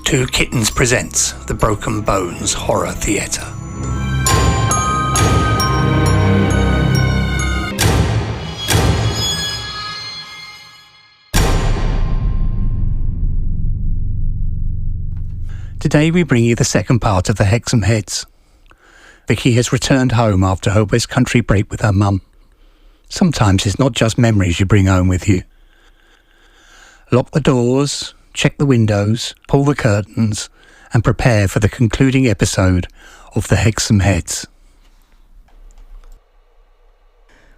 Two Kittens presents the Broken Bones Horror Theatre. Today we bring you the second part of the Hexham Heads. Vicky has returned home after her West Country break with her mum. Sometimes it's not just memories you bring home with you. Lock the doors, check the windows, pull the curtains, and prepare for the concluding episode of the Hexham Heads.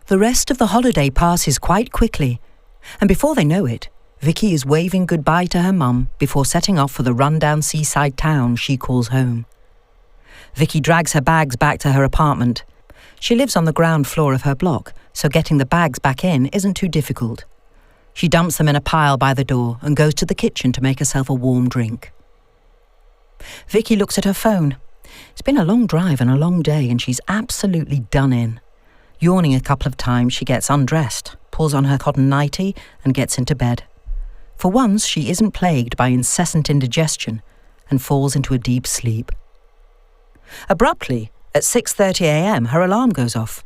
The rest of the holiday passes quite quickly, and before they know it, Vicky is waving goodbye to her mum before setting off for the rundown seaside town she calls home. Vicky drags her bags back to her apartment. She lives on the ground floor of her block, so getting the bags back in isn't too difficult. She dumps them in a pile by the door and goes to the kitchen to make herself a warm drink. Vicky looks at her phone. It's been a long drive and a long day, and she's absolutely done in. Yawning a couple of times, she gets undressed, pulls on her cotton nightie and gets into bed. For once, she isn't plagued by incessant indigestion and falls into a deep sleep. Abruptly, at 6:30 a.m, her alarm goes off.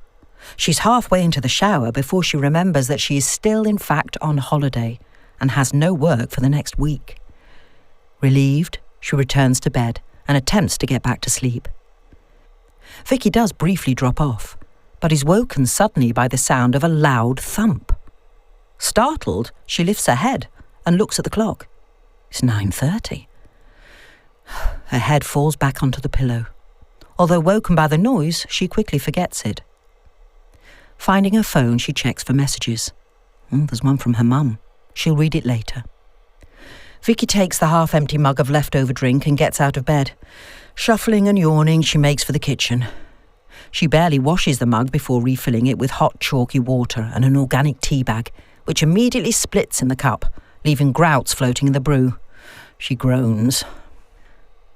She's halfway into the shower before she remembers that she is still in fact on holiday and has no work for the next week. Relieved, she returns to bed and attempts to get back to sleep. Vicky does briefly drop off, but is woken suddenly by the sound of a loud thump. Startled, she lifts her head and looks at the clock. It's 9:30. Her head falls back onto the pillow. Although woken by the noise, she quickly forgets it. Finding her phone, she checks for messages. There's one from her mum. She'll read it later. Vicky takes the half-empty mug of leftover drink and gets out of bed. Shuffling and yawning, she makes for the kitchen. She barely washes the mug before refilling it with hot, chalky water and an organic tea bag, which immediately splits in the cup, leaving grouts floating in the brew. She groans.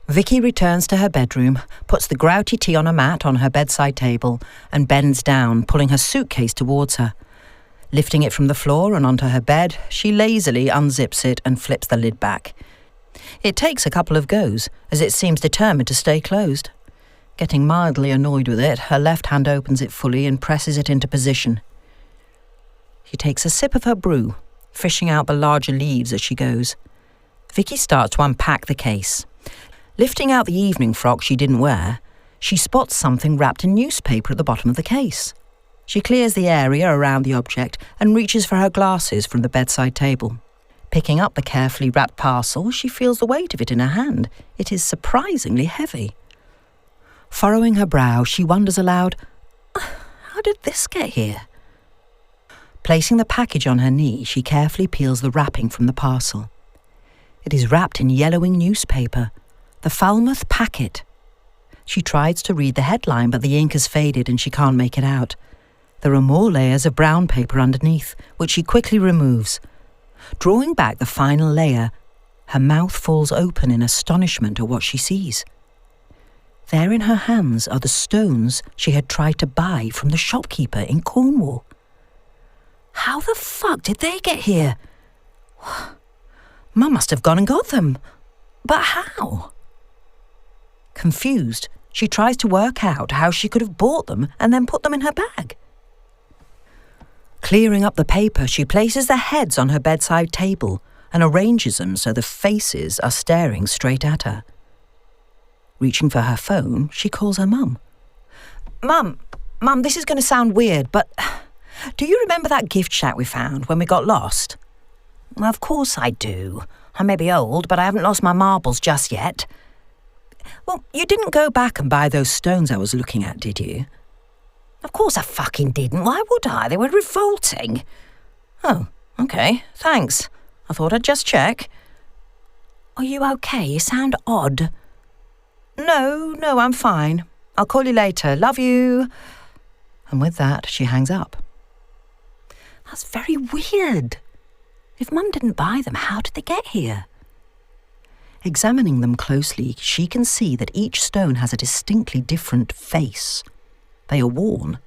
Vicky returns to her bedroom, puts the grouty tea on a mat on her bedside table, and bends down, pulling her suitcase towards her. Lifting it from the floor and onto her bed, she lazily unzips it and flips the lid back. It takes a couple of goes, as it seems determined to stay closed. Getting mildly annoyed with it, her left hand opens it fully and presses it into position. She takes a sip of her brew, fishing out the larger leaves as she goes. Vicky starts to unpack the case. Lifting out the evening frock she didn't wear, she spots something wrapped in newspaper at the bottom of the case. She clears the area around the object and reaches for her glasses from the bedside table. Picking up the carefully wrapped parcel, she feels the weight of it in her hand. It is surprisingly heavy. Furrowing her brow, she wonders aloud, how did this get here? Placing the package on her knee, she carefully peels the wrapping from the parcel. It is wrapped in yellowing newspaper. The Falmouth Packet. She tries to read the headline, but the ink has faded and she can't make it out. There are more layers of brown paper underneath, which she quickly removes. Drawing back the final layer, her mouth falls open in astonishment at what she sees. There in her hands are the stones she had tried to buy from the shopkeeper in Cornwall. How the fuck did they get here? Mum must have gone and got them. But how? Confused, she tries to work out how she could have bought them and then put them in her bag. Clearing up the paper, she places the heads on her bedside table and arranges them so the faces are staring straight at her. Reaching for her phone, she calls her mum. Mum, this is going to sound weird, but do you remember that gift shack we found when we got lost? Of course I do. I may be old, but I haven't lost my marbles just yet. Well, you didn't go back and buy those stones I was looking at, did you? Of course I fucking didn't. Why would I? They were revolting. Oh, okay, thanks. I thought I'd just check. Are you okay? You sound odd. No, I'm fine. I'll call you later. Love you. And with that, she hangs up. That's very weird. If Mum didn't buy them, how did they get here? Examining them closely, she can see that each stone has a distinctly different face. They are worn,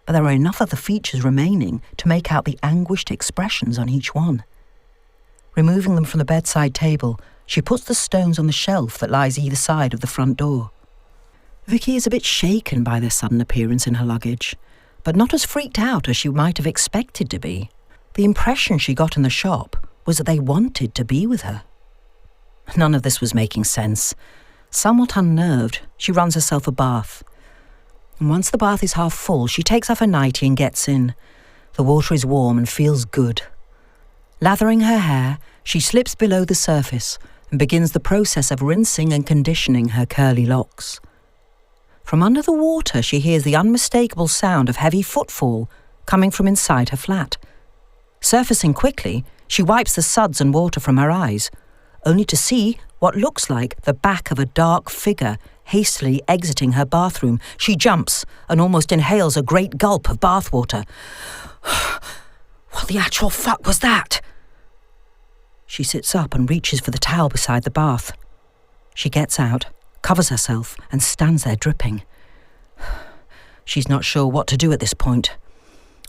but there are enough of the features remaining to make out the anguished expressions on each one. Removing them from the bedside table, She puts the stones on the shelf that lies either side of the front door. Vicky is a bit shaken by their sudden appearance in her luggage, but not as freaked out as she might have expected to be. The impression she got in the shop was that they wanted to be with her. None of this was making sense. Somewhat unnerved, she runs herself a bath. And once the bath is half full, she takes off her nightie and gets in. The water is warm and feels good. Lathering her hair, she slips below the surface and begins the process of rinsing and conditioning her curly locks. From under the water, she hears the unmistakable sound of heavy footfall coming from inside her flat. Surfacing quickly, she wipes the suds and water from her eyes, only to see what looks like the back of a dark figure hastily exiting her bathroom. She jumps and almost inhales a great gulp of bathwater. What the actual fuck was that? She sits up and reaches for the towel beside the bath. She gets out, covers herself, and stands there dripping. She's not sure what to do at this point.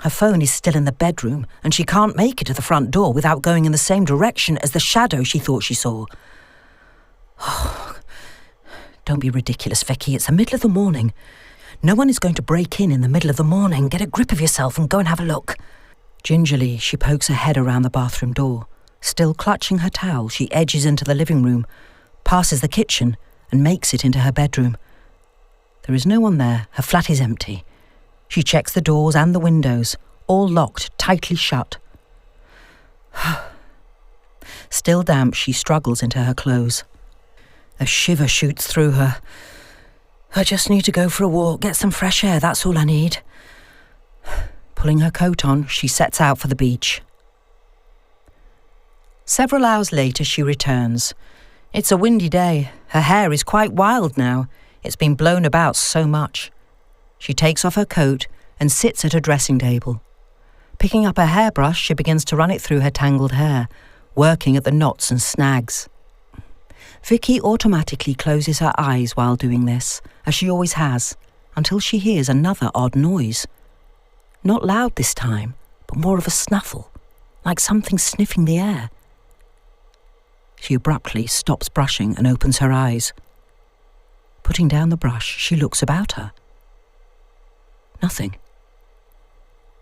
Her phone is still in the bedroom, and she can't make it to the front door without going in the same direction as the shadow she thought she saw. Oh, don't be ridiculous, Vicky. It's the middle of the morning. No one is going to break in the middle of the morning. Get a grip of yourself and go and have a look. Gingerly, she pokes her head around the bathroom door. Still clutching her towel, she edges into the living room, passes the kitchen, and makes it into her bedroom. There is no one there. Her flat is empty. She checks the doors and the windows, all locked, tightly shut. Still damp, she struggles into her clothes. A shiver shoots through her. I just need to go for a walk, get some fresh air, that's all I need. Pulling her coat on, she sets out for the beach. Several hours later, she returns. It's a windy day. Her hair is quite wild now. It's been blown about so much. She takes off her coat and sits at her dressing table. Picking up a hairbrush, she begins to run it through her tangled hair, working at the knots and snags. Vicky automatically closes her eyes while doing this, as she always has, until she hears another odd noise. Not loud this time, but more of a snuffle, like something sniffing the air. She abruptly stops brushing and opens her eyes. Putting down the brush, she looks about her. Nothing.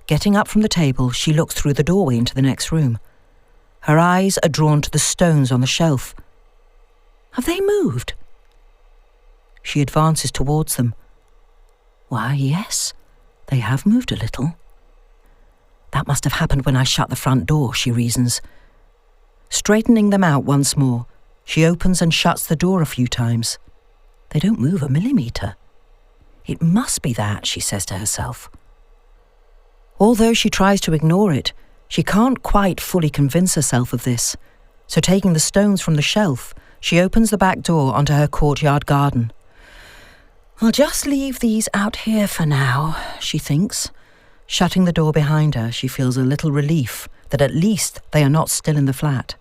Getting up from the table, she looks through the doorway into the next room. Her eyes are drawn to the stones on the shelf. Have they moved? She advances towards them. Why, yes, they have moved a little. That must have happened when I shut the front door, she reasons. Straightening them out once more, she opens and shuts the door a few times. They don't move a millimetre. It must be that, she says to herself. Although she tries to ignore it, she can't quite fully convince herself of this. So taking the stones from the shelf, she opens the back door onto her courtyard garden. I'll just leave these out here for now, she thinks. Shutting the door behind her, she feels a little relief that at least they are not still in the flat.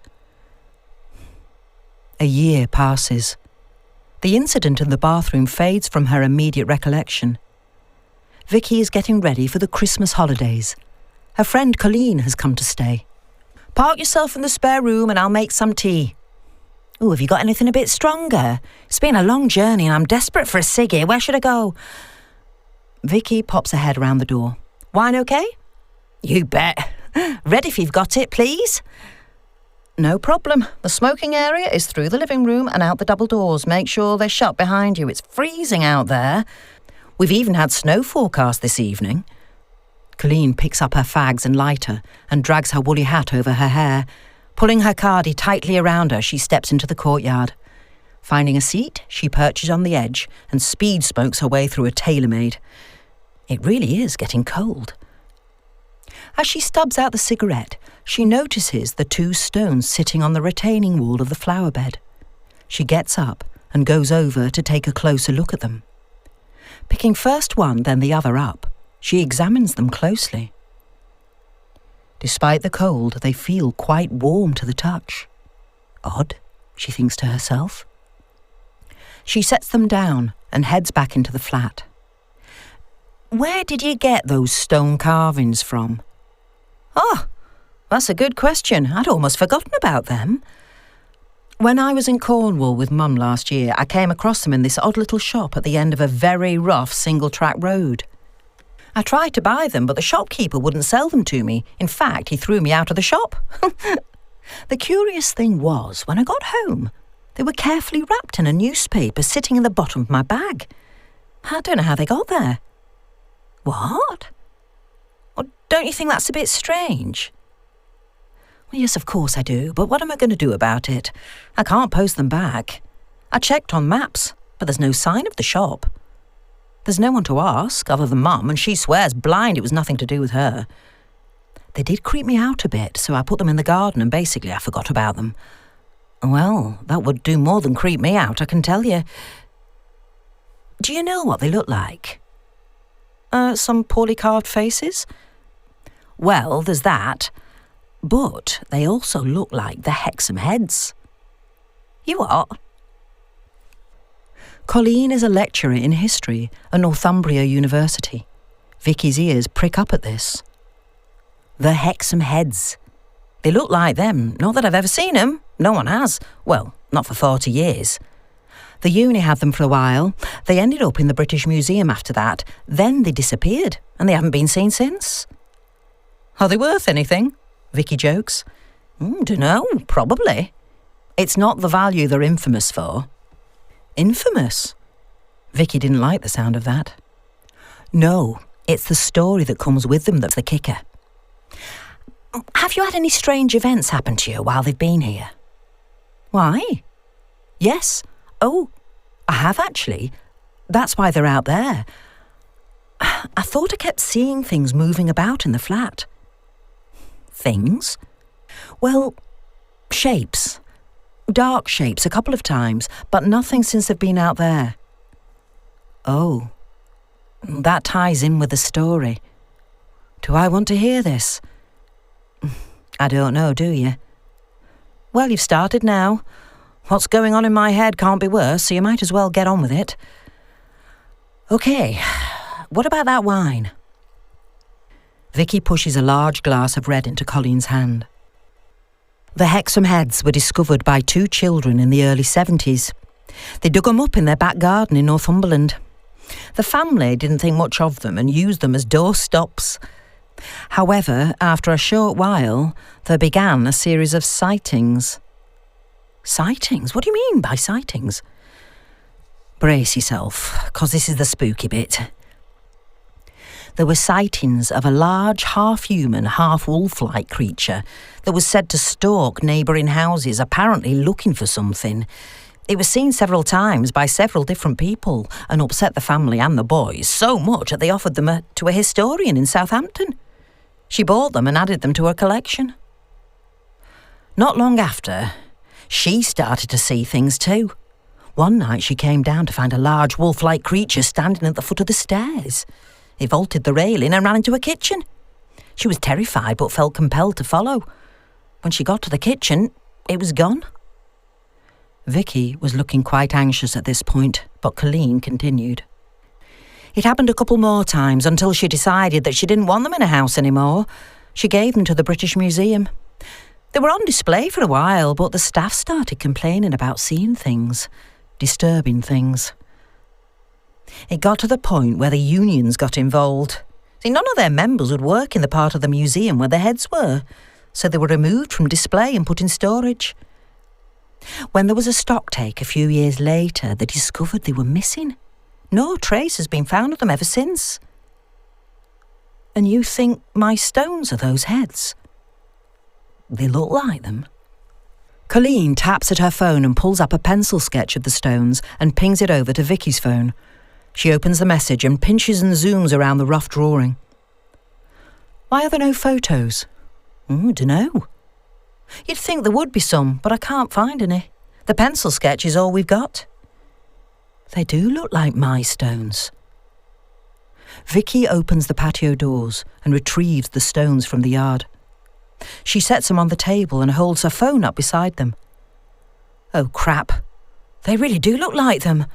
A year passes. The incident in the bathroom fades from her immediate recollection. Vicky is getting ready for the Christmas holidays. Her friend Colleen has come to stay. Park yourself in the spare room and I'll make some tea. Oh, have you got anything a bit stronger? It's been a long journey and I'm desperate for a ciggy. Where should I go? Vicky pops her head around the door. Wine okay? You bet. Ready if you've got it, please. No problem. The smoking area is through the living room and out the double doors. Make sure they're shut behind you. It's freezing out there. We've even had snow forecast this evening. Colleen picks up her fags and lighter and drags her woolly hat over her hair. Pulling her cardie tightly around her, she steps into the courtyard. Finding a seat, she perches on the edge and speed smokes her way through a tailor-made. It really is getting cold. As she stubs out the cigarette, she notices the two stones sitting on the retaining wall of the flower bed. She gets up and goes over to take a closer look at them. Picking first one, then the other up, she examines them closely. Despite the cold, they feel quite warm to the touch. Odd, she thinks to herself. She sets them down and heads back into the flat. Where did you get those stone carvings from? Oh, that's a good question. I'd almost forgotten about them. When I was in Cornwall with Mum last year, I came across them in this odd little shop at the end of a very rough single-track road. I tried to buy them, but the shopkeeper wouldn't sell them to me. In fact, he threw me out of the shop. The curious thing was, when I got home, they were carefully wrapped in a newspaper sitting in the bottom of my bag. I don't know how they got there. What? Well, don't you think that's a bit strange? Well, yes, of course I do, but what am I going to do about it? I can't post them back. I checked on maps, but there's no sign of the shop. There's no one to ask, other than Mum, and she swears blind it was nothing to do with her. They did creep me out a bit, so I put them in the garden and basically I forgot about them. Well, that would do more than creep me out, I can tell you. Do you know what they look like? Some poorly carved faces? Well, there's that. But they also look like the Hexham heads. You what? Colleen is a lecturer in history at Northumbria University. Vicky's ears prick up at this. The Hexham heads. They look like them. Not that I've ever seen them. No one has. Well, not for 40 years. The uni had them for a while. They ended up in the British Museum after that. Then they disappeared, and they haven't been seen since. Are they worth anything? Vicky jokes. Dunno, probably. It's not the value they're infamous for. Infamous? Vicky didn't like the sound of that. No, it's the story that comes with them that's the kicker. Have you had any strange events happen to you while they've been here? Why? Yes. Oh, I have actually. That's why they're out there. I thought I kept seeing things moving about in the flat. Things? Well, shapes. Dark shapes a couple of times, but nothing since they've been out there. Oh, that ties in with the story. Do I want to hear this? I don't know, do you? Well, you've started now. What's going on in my head can't be worse, so you might as well get on with it. OK, what about that wine? Vicky pushes a large glass of red into Colleen's hand. The Hexham heads were discovered by two children in the early 70s. They dug them up in their back garden in Northumberland. The family didn't think much of them and used them as doorstops. However, after a short while, there began a series of sightings. Sightings? What do you mean by sightings? Brace yourself, 'cause this is the spooky bit. There were sightings of a large, half-human, half-wolf-like creature that was said to stalk neighbouring houses, apparently looking for something. It was seen several times by several different people and upset the family and the boys so much that they offered them to a historian in Southampton. She bought them and added them to her collection. Not long after, she started to see things too. One night she came down to find a large wolf-like creature standing at the foot of the stairs. It vaulted the railing and ran into her kitchen. She was terrified but felt compelled to follow. When she got to the kitchen, it was gone. Vicky was looking quite anxious at this point, but Colleen continued. It happened a couple more times until she decided that she didn't want them in her house anymore. She gave them to the British Museum. They were on display for a while, but the staff started complaining about seeing things, disturbing things. It got to the point where the unions got involved. See, none of their members would work in the part of the museum where the heads were, so they were removed from display and put in storage. When there was a stocktake a few years later, they discovered they were missing. No trace has been found of them ever since. And you think my stones are those heads? They look like them. Colleen taps at her phone and pulls up a pencil sketch of the stones and pings it over to Vicky's phone. She opens the message and pinches and zooms around the rough drawing. Why are there no photos? Dunno. You'd think there would be some, but I can't find any. The pencil sketch is all we've got. They do look like my stones. Vicky opens the patio doors and retrieves the stones from the yard. She sets them on the table and holds her phone up beside them. Oh, crap. They really do look like them.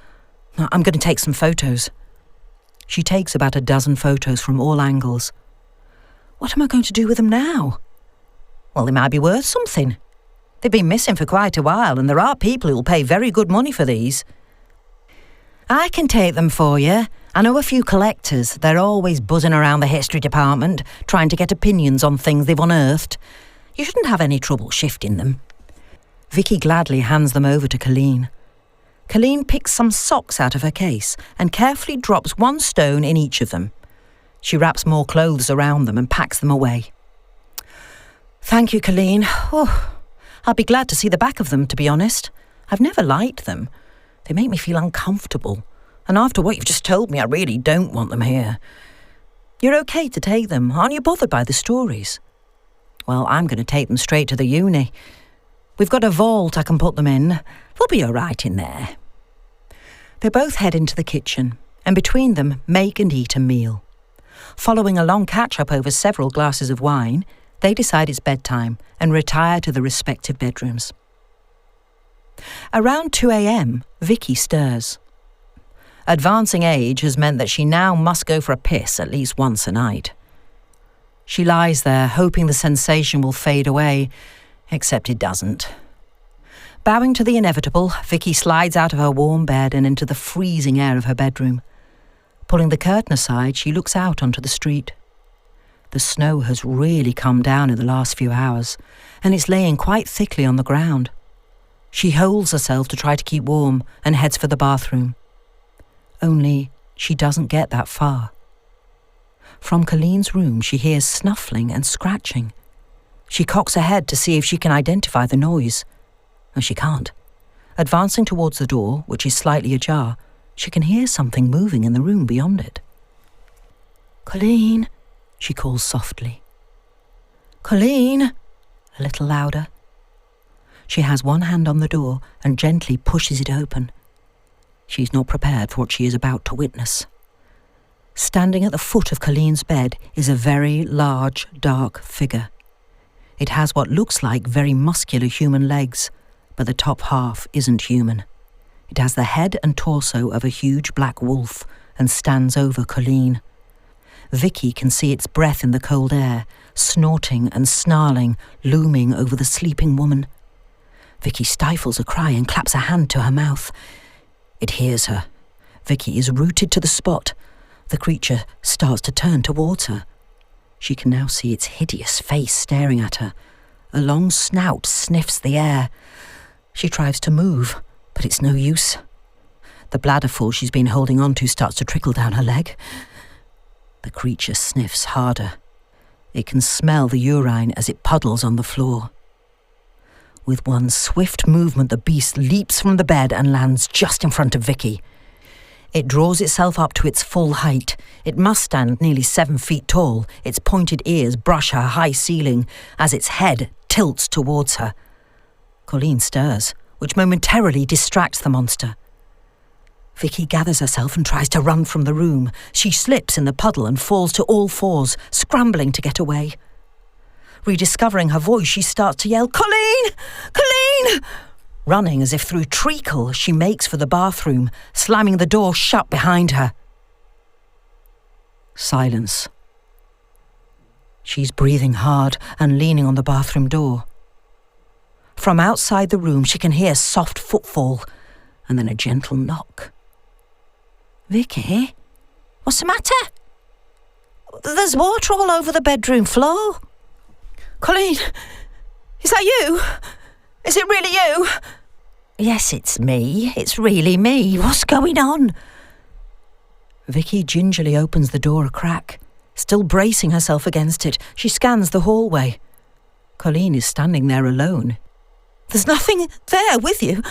I'm going to take some photos. She takes about a dozen photos from all angles. What am I going to do with them now? Well, they might be worth something. They've been missing for quite a while, and there are people who'll pay very good money for these. I can take them for you. I know a few collectors. They're always buzzing around the history department, trying to get opinions on things they've unearthed. You shouldn't have any trouble shifting them. Vicky gladly hands them over to Colleen. Colleen picks some socks out of her case and carefully drops one stone in each of them. She wraps more clothes around them and packs them away. Thank you, Colleen. Oh, I'll be glad to see the back of them, to be honest. I've never liked them. They make me feel uncomfortable. And after what you've just told me, I really don't want them here. You're okay to take them. Aren't you bothered by the stories? Well, I'm going to take them straight to the uni. We've got a vault I can put them in. They'll be all right in there. They both head into the kitchen, and between them make and eat a meal. Following a long catch-up over several glasses of wine, they decide it's bedtime and retire to the respective bedrooms. Around 2 a.m, Vicky stirs. Advancing age has meant that she now must go for a piss at least once a night. She lies there, hoping the sensation will fade away, except it doesn't. Bowing to the inevitable, Vicky slides out of her warm bed and into the freezing air of her bedroom. Pulling the curtain aside, she looks out onto the street. The snow has really come down in the last few hours, and it's laying quite thickly on the ground. She holds herself to try to keep warm and heads for the bathroom. Only she doesn't get that far. From Colleen's room, she hears snuffling and scratching. She cocks her head to see if she can identify the noise. No, she can't. Advancing towards the door, which is slightly ajar, she can hear something moving in the room beyond it. Colleen, she calls softly. Colleen, a little louder. She has one hand on the door and gently pushes it open. She's not prepared for what she is about to witness. Standing at the foot of Colleen's bed is a very large, dark figure. It has what looks like very muscular human legs, but the top half isn't human. It has the head and torso of a huge black wolf and stands over Colleen. Vicky can see its breath in the cold air, snorting and snarling, looming over the sleeping woman. Vicky stifles a cry and claps a hand to her mouth. It hears her. Vicky is rooted to the spot. The creature starts to turn towards her. She can now see its hideous face staring at her. A long snout sniffs the air. She tries to move, but it's no use. The bladderful she's been holding on to starts to trickle down her leg. The creature sniffs harder. It can smell the urine as it puddles on the floor. With one swift movement, the beast leaps from the bed and lands just in front of Vicky. It draws itself up to its full height. It must stand nearly 7 feet tall. Its pointed ears brush her high ceiling as its head tilts towards her. Colleen stirs, which momentarily distracts the monster. Vicky gathers herself and tries to run from the room. She slips in the puddle and falls to all fours, scrambling to get away. Rediscovering her voice, she starts to yell, "Colleen! Colleen!" Running as if through treacle, she makes for the bathroom, slamming the door shut behind her. Silence. She's breathing hard and leaning on the bathroom door. From outside the room, she can hear soft footfall and then a gentle knock. Vicky, what's the matter? There's water all over the bedroom floor. Colleen, is that you? Is it really you? Yes, it's me. It's really me. What's going on? Vicky gingerly opens the door a crack. Still bracing herself against it, she scans the hallway. Colleen is standing there alone. There's nothing there with you?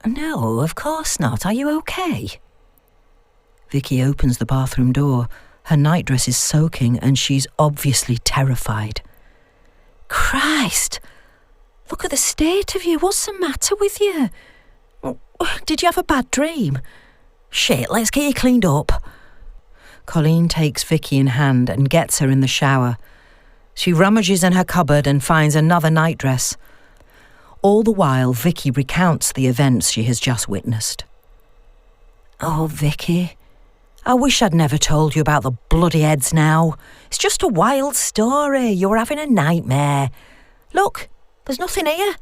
No, of course not. Are you okay? Vicky opens the bathroom door. Her nightdress is soaking and she's obviously terrified. Christ! Look at the state of you. What's the matter with you? Did you have a bad dream? Shit, let's get you cleaned up. Colleen takes Vicky in hand and gets her in the shower. She rummages in her cupboard and finds another nightdress. All the while, Vicky recounts the events she has just witnessed. Oh, Vicky, I wish I'd never told you about the bloody heads now. It's just a wild story. You're having a nightmare. Look, There's nothing here.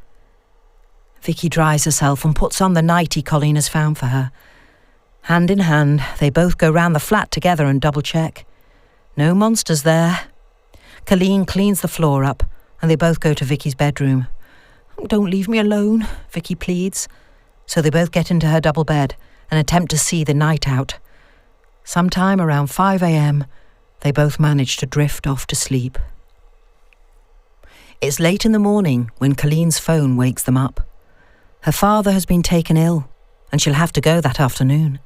Vicky dries herself and puts on the nightie Colleen has found for her. Hand in hand, they both go round the flat together and double-check. No monsters there. Colleen cleans the floor up, and they both go to Vicky's bedroom. Don't leave me alone, Vicky pleads. So they both get into her double bed and attempt to see the night out. Sometime around 5 a.m, they both manage to drift off to sleep. It's late in the morning when Colleen's phone wakes them up. Her father has been taken ill, and she'll have to go that afternoon.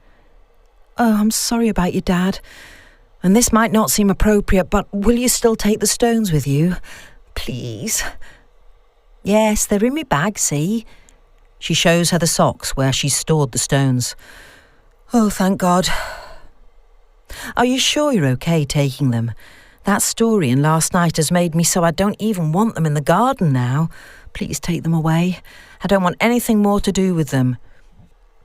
Oh, I'm sorry about your dad. And this might not seem appropriate, but will you still take the stones with you? Please. Yes, they're in my bag, see? She shows her the socks where she's stored the stones. Oh, thank God. Are you sure you're okay taking them? That story and last night has made me so I don't even want them in the garden now. Please take them away. I don't want anything more to do with them.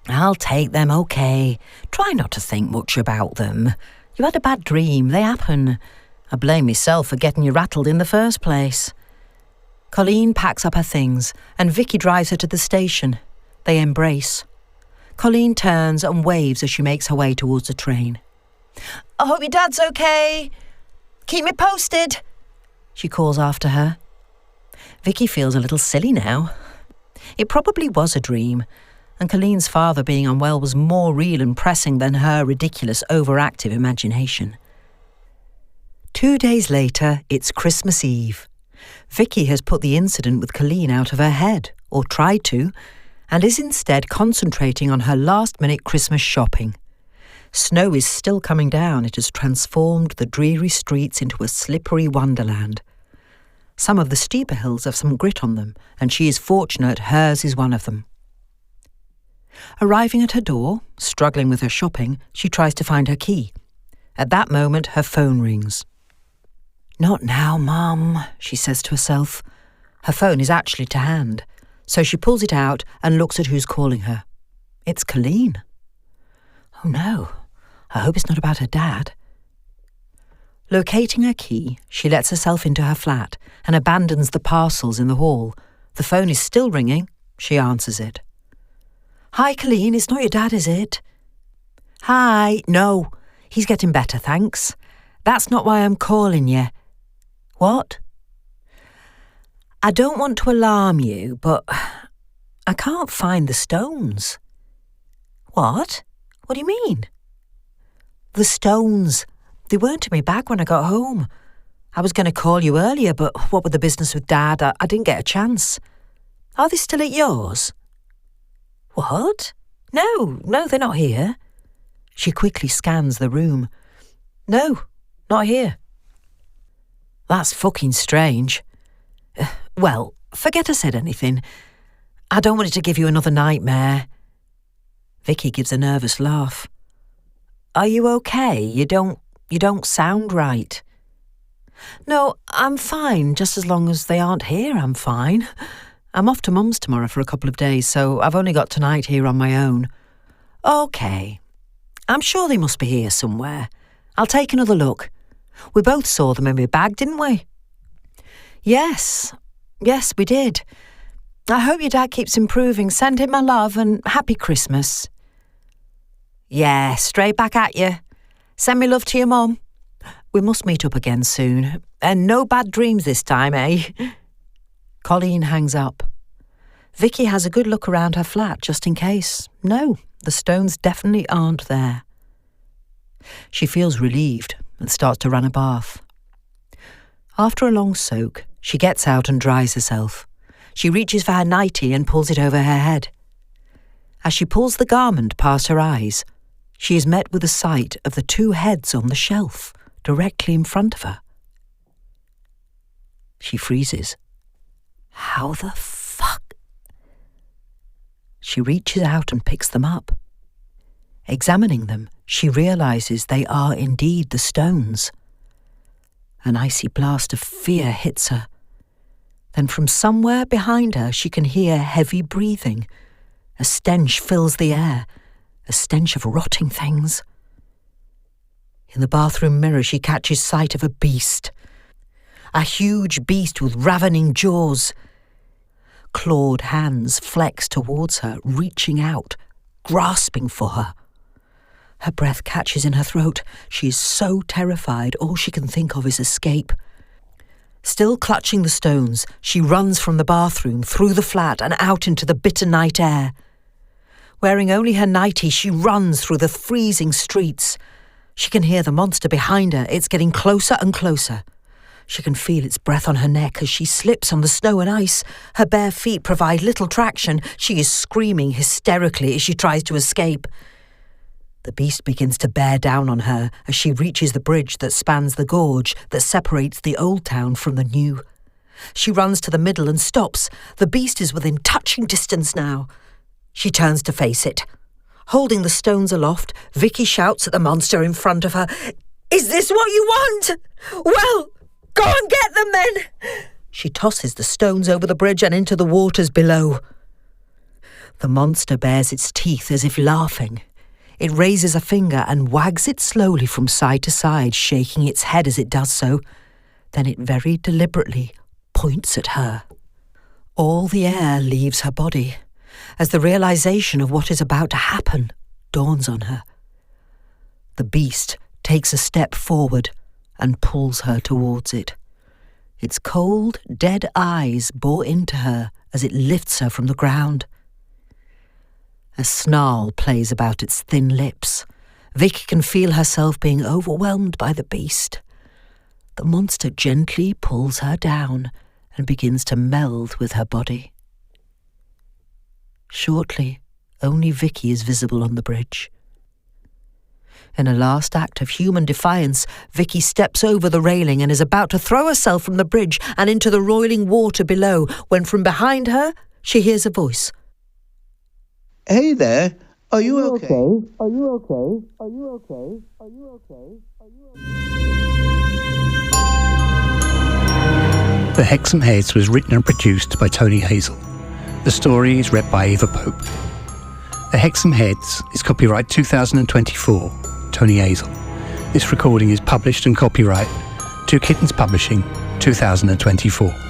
I'll take them, okay. Try not to think much about them. You had a bad dream, they happen. I blame myself for getting you rattled in the first place. Colleen packs up her things and Vicky drives her to the station. They embrace. Colleen turns and waves as she makes her way towards the train. I hope your dad's okay. Keep me posted, she calls after her. Vicky feels a little silly now. It probably was a dream, and Colleen's father being unwell was more real and pressing than her ridiculous, overactive imagination. 2 days later, it's Christmas Eve. Vicky has put the incident with Colleen out of her head, or tried to, and is instead concentrating on her last-minute Christmas shopping. Snow is still coming down. It has transformed the dreary streets into a slippery wonderland. Some of the steeper hills have some grit on them, and she is fortunate hers is one of them. Arriving at her door, struggling with her shopping, she tries to find her key. At that moment, her phone rings. Not now, Mum, she says to herself. Her phone is actually to hand, so she pulls it out and looks at who's calling her. It's Colleen. Oh no, I hope it's not about her dad. Locating her key, she lets herself into her flat and abandons the parcels in the hall. The phone is still ringing. She answers it. Hi, Colleen, it's not your dad, is it? Hi, no, he's getting better, thanks. That's not why I'm calling you. What? I don't want to alarm you, but I can't find the stones. What? What do you mean? The stones. They weren't in my bag when I got home. I was going to call you earlier, but what with the business with Dad, I didn't get a chance. Are they still at yours? What? No, they're not here. She quickly scans the room. No, not here. That's fucking strange. Well, forget I said anything. I don't want it to give you another nightmare. Vicky gives a nervous laugh. Are you okay? You don't sound right. No, I'm fine, just as long as they aren't here, I'm fine. I'm off to Mum's tomorrow for a couple of days, so I've only got tonight here on my own. OK. I'm sure they must be here somewhere. I'll take another look. We both saw them in my bag, didn't we? Yes, we did. I hope your dad keeps improving. Send him my love and happy Christmas. Yeah, straight back at you. Send me love to your mum. We must meet up again soon. And no bad dreams this time, eh? Colleen hangs up. Vicky has a good look around her flat just in case. No, the stones definitely aren't there. She feels relieved and starts to run a bath. After a long soak, she gets out and dries herself. She reaches for her nightie and pulls it over her head. As she pulls the garment past her eyes, she is met with the sight of the two heads on the shelf directly in front of her. She freezes. How the fuck? She reaches out and picks them up. Examining them, she realises they are indeed the stones. An icy blast of fear hits her. Then from somewhere behind her she can hear heavy breathing. A stench fills the air, a stench of rotting things. In the bathroom mirror she catches sight of a beast. A huge beast with ravening jaws. clawed hands flex towards her, reaching out, grasping for her. Her breath catches in her throat. She is so terrified, all she can think of is escape. Still clutching the stones, she runs from the bathroom, through the flat and out into the bitter night air. Wearing only her nightie, she runs through the freezing streets. She can hear the monster behind her. It's getting closer and closer. She can feel its breath on her neck as she slips on the snow and ice. Her bare feet provide little traction. She is screaming hysterically as she tries to escape. The beast begins to bear down on her as she reaches the bridge that spans the gorge that separates the old town from the new. She runs to the middle and stops. The beast is within touching distance now. She turns to face it. Holding the stones aloft, Vicky shouts at the monster in front of her, "Is this what you want? Well, go and get them then!" She tosses the stones over the bridge and into the waters below. The monster bares its teeth as if laughing. It raises a finger and wags it slowly from side to side, shaking its head as it does so. Then it very deliberately points at her. All the air leaves her body as the realization of what is about to happen dawns on her. The beast takes a step forward and pulls her towards it. Its cold, dead eyes bore into her as it lifts her from the ground. A snarl plays about its thin lips. Vicky can feel herself being overwhelmed by the beast. The monster gently pulls her down and begins to meld with her body. Shortly, only Vicky is visible on the bridge. In a last act of human defiance, Vicky steps over the railing and is about to throw herself from the bridge and into the roiling water below when from behind her she hears a voice. "Hey there, are you okay? Are you okay? Are you okay? Are you okay? Are you okay? The Hexham Heads was written and produced by Tony Hazel. The story is read by Eva Pope. The Hexham Heads is copyright 2024, Tony Hazel. This recording is published and copyright Two Kittens Publishing, 2024.